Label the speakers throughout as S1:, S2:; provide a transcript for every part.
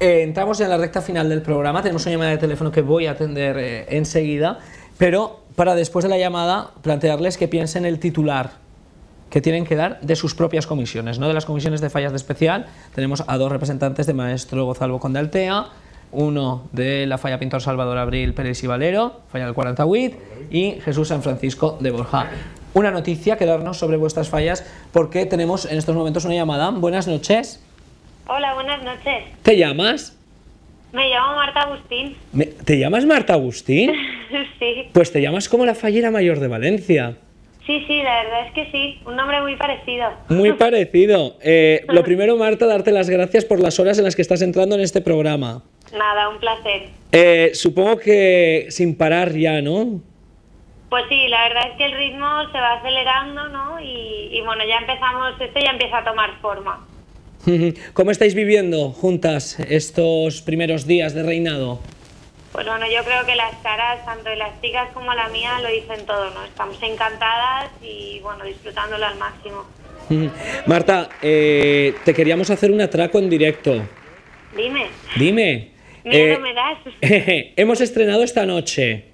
S1: Entramos en la recta final del programa, tenemos una llamada de teléfono que voy a atender enseguida, pero para después de la llamada plantearles que piensen el titular que tienen que dar de sus propias comisiones, no de las comisiones de fallas de especial. Tenemos a dos representantes de Maestro Gozalvo Conde Altea, uno de la falla Pintor Salvador Abril Pérez y Valero, falla del 48, y Jesús San Francisco de Borja. Una noticia que darnos sobre vuestras fallas, porque tenemos en estos momentos una llamada. Buenas noches.
S2: Hola, buenas noches.
S1: ¿Te llamas?
S2: Me llamo Marta Agustín.
S1: ¿Te llamas Marta Agustín?
S2: Sí.
S1: Pues te llamas como la fallera mayor de Valencia.
S2: Sí, la verdad es que sí. Un nombre muy parecido.
S1: Muy parecido. Lo primero, Marta, darte las gracias por las horas en las que estás entrando en este programa.
S2: Nada, un placer.
S1: Supongo que sin parar ya, ¿no?
S2: Pues sí, la verdad es que el ritmo se va acelerando, ¿no? Y bueno, ya empezamos, esto ya empieza a tomar forma.
S1: ¿Cómo estáis viviendo juntas estos primeros días de reinado?
S2: Pues bueno, yo creo que las caras, tanto de las chicas como la mía, lo dicen todo, ¿no? Estamos encantadas y bueno, disfrutándolo al máximo.
S1: Marta, te queríamos hacer un atraco en directo.
S2: Dime.
S1: Dime.
S2: Miedo me das.
S1: Hemos estrenado esta noche,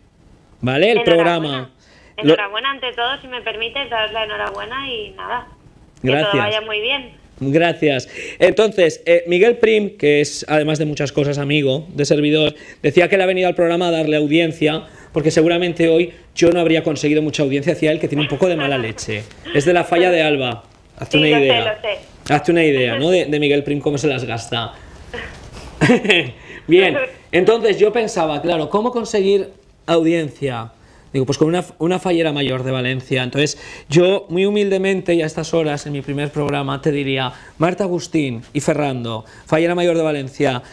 S1: ¿vale? El programa.
S2: Enhorabuena ante todo, si me permites, daros la enhorabuena y nada.
S1: Gracias.
S2: Que todo vaya muy bien.
S1: Gracias. Entonces, Miguel Prim, que es además de muchas cosas amigo de servidor, decía que él ha venido al programa a darle audiencia, porque seguramente hoy yo no habría conseguido mucha audiencia hacia él, que tiene un poco de mala leche. Es de la falla de Alba. Hazte una idea.
S2: Lo sé.
S1: Hazte una idea, ¿no? De Miguel Prim, cómo se las gasta. Bien, entonces yo pensaba, claro, ¿cómo conseguir audiencia? Digo, pues con una fallera mayor de Valencia. Entonces yo muy humildemente y a estas horas en mi primer programa te diría: Marta Agustín y Ferrando, fallera mayor de Valencia,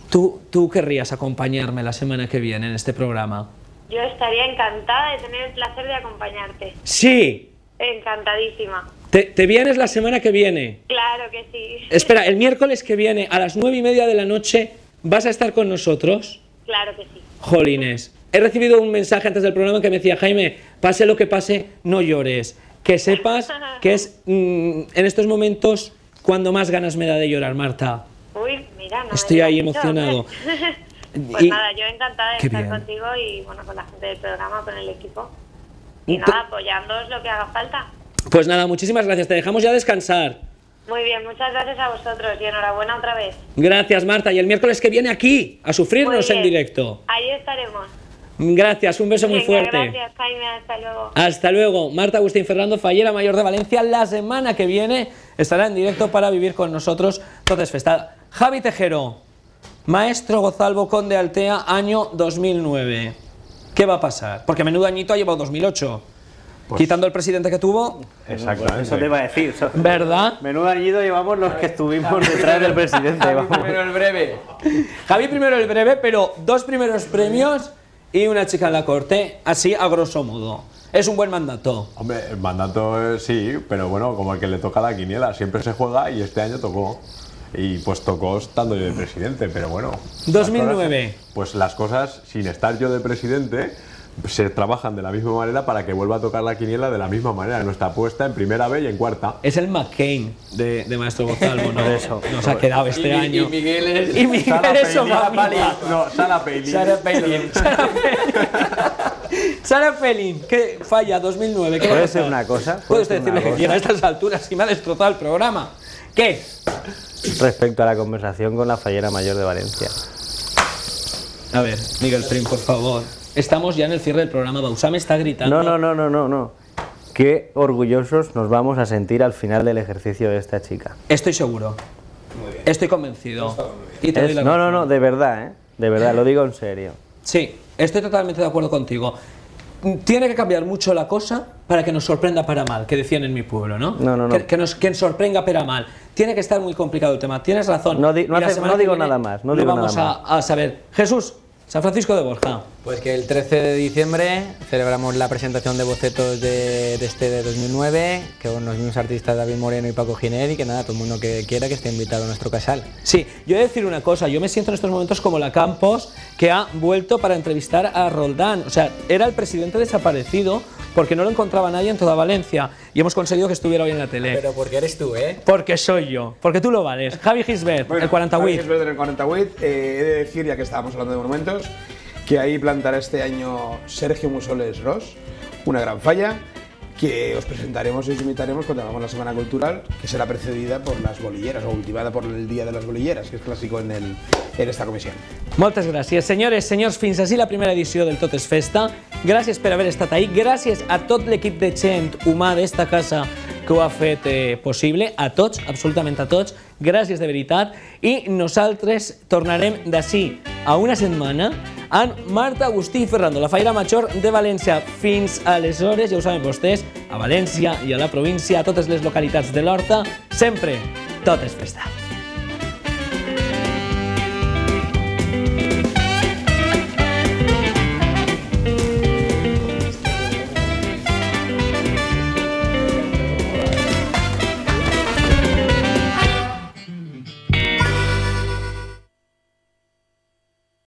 S1: ¿tú querrías acompañarme la semana que viene en este programa?
S2: Yo estaría encantada de tener el placer de acompañarte.
S1: ¡Sí!
S2: Encantadísima.
S1: ¿Te vienes la semana que viene?
S2: Claro que sí.
S1: Espera, el miércoles que viene a las 9:30 de la noche ¿vas a estar con nosotros?
S2: Claro que sí.
S1: Jolines, he recibido un mensaje antes del programa que me decía: Jaime, pase lo que pase, no llores. Que sepas que es en estos momentos cuando más ganas me da de llorar, Marta.
S2: Uy, mira, no
S1: estoy ahí emocionado.
S2: Pues nada, yo encantada de estar contigo y bueno, con la gente del programa, con el equipo. Y nada, apoyándoos lo que haga falta.
S1: Pues nada, muchísimas gracias, te dejamos ya descansar.
S2: Muy bien, muchas gracias a vosotros y enhorabuena otra vez.
S1: Gracias, Marta, y el miércoles que viene aquí, a sufrirnos en directo.
S2: Ahí estaremos.
S1: Gracias, un beso muy fuerte.
S2: Gracias, Jaime, hasta luego.
S1: Hasta luego. Marta Agustín Ferrando, fallera mayor de Valencia, la semana que viene estará en directo para vivir con nosotros Totes Festa. Javi Tejero, Maestro Gozalvo Conde Altea, año 2009. ¿Qué va a pasar? Porque menudo añito ha llevado 2008. Pues, quitando el presidente que tuvo.
S3: Exactamente. Eso te iba a decir.
S1: ¿Verdad?
S3: Menudo añido llevamos los que estuvimos detrás del presidente.
S1: Javi primero el breve. Javi primero el breve, pero 2 primeros premios y una chica en la corte, así a grosso modo. Es un buen mandato.
S4: Hombre, el mandato sí, pero bueno, como el que le toca a la quiniela, siempre se juega y este año tocó. Y pues tocó estando yo de presidente, pero bueno.
S1: 2009.
S4: Pues las cosas, sin estar yo de presidente, se trabajan de la misma manera para que vuelva a tocar la quiniela de la misma manera. Nuestra apuesta en primera B y en cuarta.
S1: Es el McCain de Maestro Gonzalo, ¿no? Eso. Nos ha quedado este año.
S5: Y Miguel es...
S1: Y Miguel es Sofía.
S4: No, Sara Palin.
S1: Sara Palin. Sara Palin, que falla 2009. ¿Qué
S3: ¿Puede ser una cosa?
S1: Puede usted decir lo que quiera a estas alturas y me ha destrozado el programa. ¿Qué?
S3: Respecto a la conversación con la fallera mayor de Valencia.
S1: A ver, Miguel Prim, por favor. Estamos ya en el cierre del programa. Bausa me está gritando.
S3: No. Qué orgullosos nos vamos a sentir al final del ejercicio de esta chica.
S1: Estoy seguro. Muy bien. Estoy convencido. Y te doy la
S3: no, de verdad, ¿eh? De verdad, lo digo en serio.
S1: Sí, estoy totalmente de acuerdo contigo. Tiene que cambiar mucho la cosa para que nos sorprenda para mal, que decían en mi pueblo, ¿no?
S3: No.
S1: Que nos sorprenda para mal. Tiene que estar muy complicado el tema. Tienes razón.
S3: No digo nada más. No digo
S1: vamos
S3: nada más.
S1: a saber. Jesús, San Francisco de Borja.
S5: Pues que el 13 de diciembre celebramos la presentación de bocetos de 2009, que con los mismos artistas David Moreno y Paco Giner, y que nada, todo el mundo que quiera que esté invitado a nuestro casal.
S1: Sí, yo he de decir una cosa, yo me siento en estos momentos como la Campos, que ha vuelto para entrevistar a Roldán. O sea, era el presidente desaparecido porque no lo encontraba nadie en toda Valencia y hemos conseguido que estuviera hoy en la tele.
S5: Pero porque eres tú, ¿eh?
S1: Porque soy yo, porque tú lo vales. Javi Gisbert,
S6: Bueno,
S1: el 48.
S6: Javi Gisbert en el 48. He de decir, ya que estábamos hablando de monumentos, que ahí plantará este año Sergio Musoles Ros, una gran falla, que os presentaremos y os invitaremos cuando hagamos la Semana Cultural, que será precedida por las bolilleras, o ultimada por el Día de las Bolilleras, que és clàssico en esta comissió.
S1: Moltes gràcies. Senyores, senyors, fins així la primera edició del Tot és Festa. Gràcies per haver estat ahí. Gràcies a tot l'equip de gent humà d'esta casa que ho ha fet possible. A tots, absolutament a tots. Gràcies de veritat. I nosaltres tornarem d'ací a una setmana amb Marta, Agustí i Ferrando, la Falla Major de València. Fins aleshores, ja ho saben vostès, a València i a la província, a totes les localitats de l'Horta, sempre tot és festa.